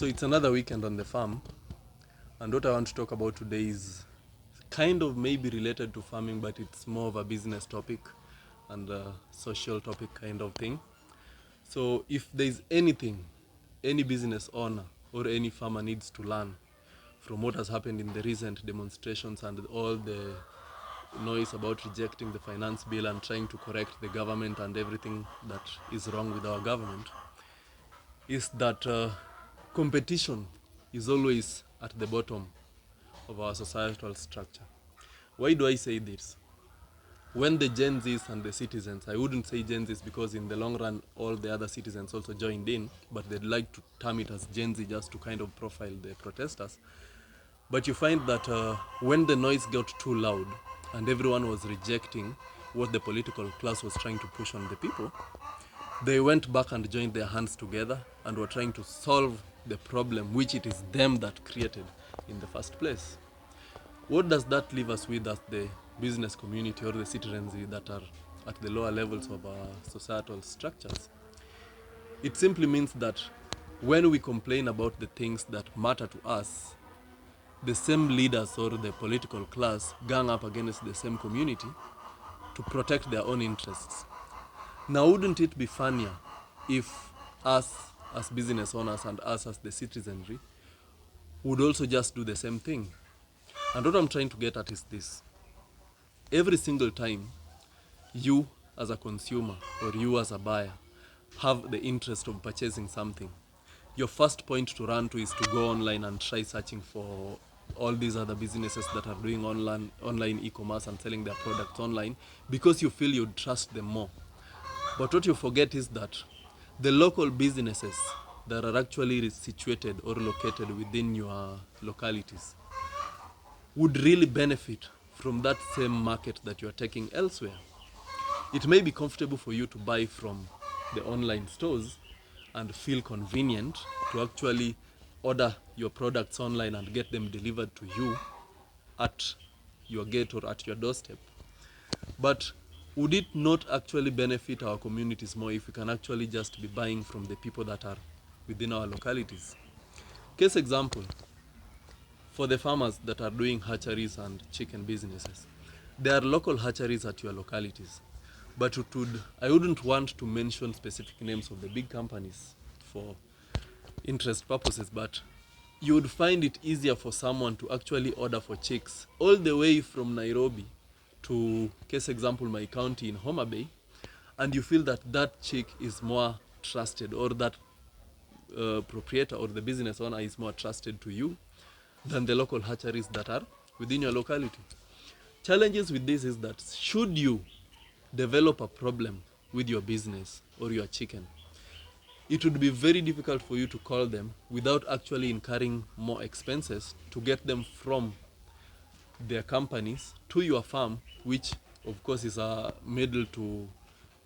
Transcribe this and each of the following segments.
So it's another weekend on the farm, and what I want to talk about today is kind of maybe related to farming, but it's more of a business topic and a social topic kind of thing. So if there's anything any business owner or any farmer needs to learn from what has happened in the recent demonstrations and all the noise about rejecting the finance bill and trying to correct the government and everything that is wrong with our government, is that competition is always at the bottom of our societal structure. Why do I say this? When the Gen Zs and the citizens, I wouldn't say Gen Zs because in the long run all the other citizens also joined in, but they'd like to term it as Gen Z just to kind of profile the protesters. But you find that when the noise got too loud and everyone was rejecting what the political class was trying to push on the people, they went back and joined their hands together and were trying to solve the problem which it is them that created in the first place. What does that leave us with as the business community or the citizens that are at the lower levels of our societal structures? It simply means that when we complain about the things that matter to us, the same leaders or the political class gang up against the same community to protect their own interests. Now, wouldn't it be funnier if us as business owners and us as the citizenry would also just do the same thing? And what I'm trying to get at is this. Every single time you as a consumer or you as a buyer have the interest of purchasing something, your first point to run to is to go online and try searching for all these other businesses that are doing online e-commerce and selling their products online because you feel you'd trust them more. But what you forget is that the local businesses that are actually situated or located within your localities would really benefit from that same market that you are taking elsewhere. It may be comfortable for you to buy from the online stores and feel convenient to actually order your products online and get them delivered to you at your gate or at your doorstep. But would it not actually benefit our communities more if we can actually just be buying from the people that are within our localities? Case example, for the farmers that are doing hatcheries and chicken businesses, there are local hatcheries at your localities. But I wouldn't want to mention specific names of the big companies for interest purposes, but you would find it easier for someone to actually order for chicks all the way from Nairobi to, case example, my county in Homa Bay, and you feel that that chick is more trusted, or that proprietor or the business owner is more trusted to you than the local hatcheries that are within your locality. Challenges with this is that should you develop a problem with your business or your chicken, it would be very difficult for you to call them without actually incurring more expenses to get them from their companies to your farm, which of course is a middle to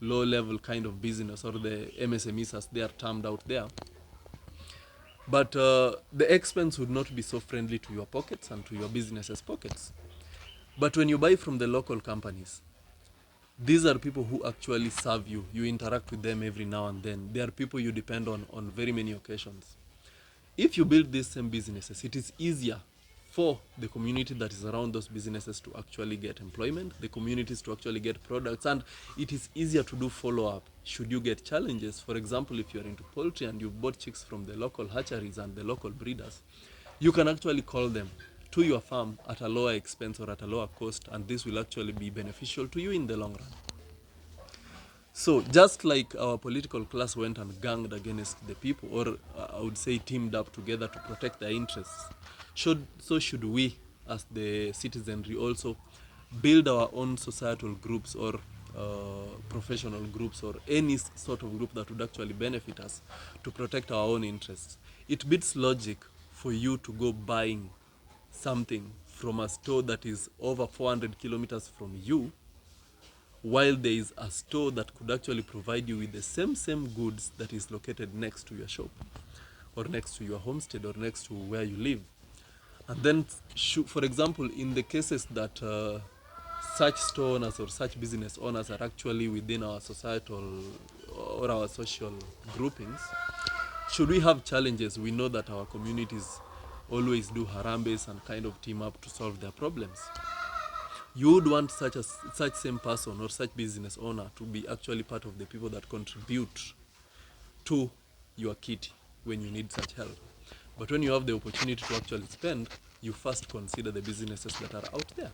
low level kind of business, or the MSMEs as they are termed out there. But the expense would not be so friendly to your pockets and to your business's pockets. But when you buy from the local companies, these are people who actually serve you. You interact with them every now and then. They are people you depend on very many occasions. If you build these same businesses, it is easier for the community that is around those businesses to actually get employment, the communities to actually get products, and it is easier to do follow-up should you get challenges. For example, if you're into poultry and you bought chicks from the local hatcheries and the local breeders, you can actually call them to your farm at a lower expense or at a lower cost, and this will actually be beneficial to you in the long run. So just like our political class went and ganged against the people, or I would say teamed up together to protect their interests, so should we as the citizenry also build our own societal groups or professional groups or any sort of group that would actually benefit us to protect our own interests. It beats logic for you to go buying something from a store that is over 400 kilometers from you, while there is a store that could actually provide you with the same goods that is located next to your shop or next to your homestead or next to where you live. And then, for example, in the cases that such store owners or such business owners are actually within our societal or our social groupings, Should we have challenges, we know that our communities always do harambes and kind of team up to solve their problems. You would want such same person or such business owner to be actually part of the people that contribute to your kitty when you need such help. But when you have the opportunity to actually spend, you first consider the businesses that are out there.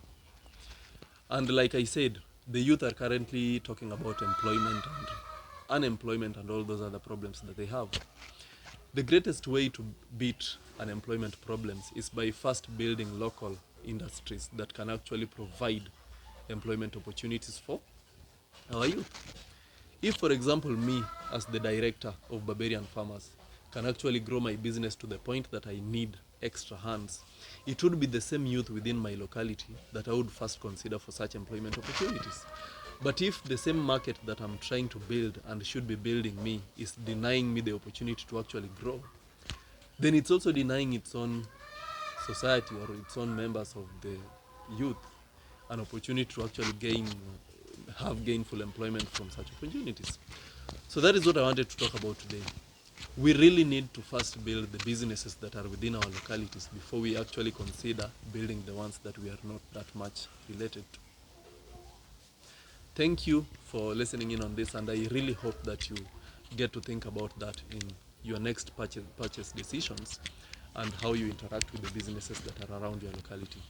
And like I said, the youth are currently talking about employment and unemployment and all those other problems that they have. The greatest way to beat unemployment problems is by first building local industries that can actually provide employment opportunities for our youth. If, for example, me as the director of Barbarian Farmers can actually grow my business to the point that I need extra hands, it would be the same youth within my locality that I would first consider for such employment opportunities. But if the same market that I'm trying to build and should be building me is denying me the opportunity to actually grow, then it's also denying its own society or its own members of the youth an opportunity to actually have gainful employment from such opportunities. So that is what I wanted to talk about today. We really need to first build the businesses that are within our localities before we actually consider building the ones that we are not that much related to. Thank you for listening in on this, and I really hope that you get to think about that in your next purchase decisions and how you interact with the businesses that are around your locality.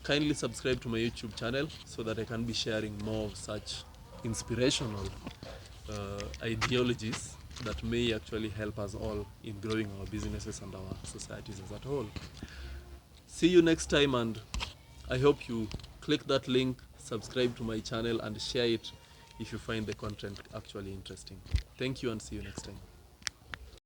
Kindly subscribe to my YouTube channel so that I can be sharing more of such inspirational ideologies that may actually help us all in growing our businesses and our societies as a whole. See you next time, and I hope you click that link, subscribe to my channel, and share it if you find the content actually interesting. Thank you, and see you next time.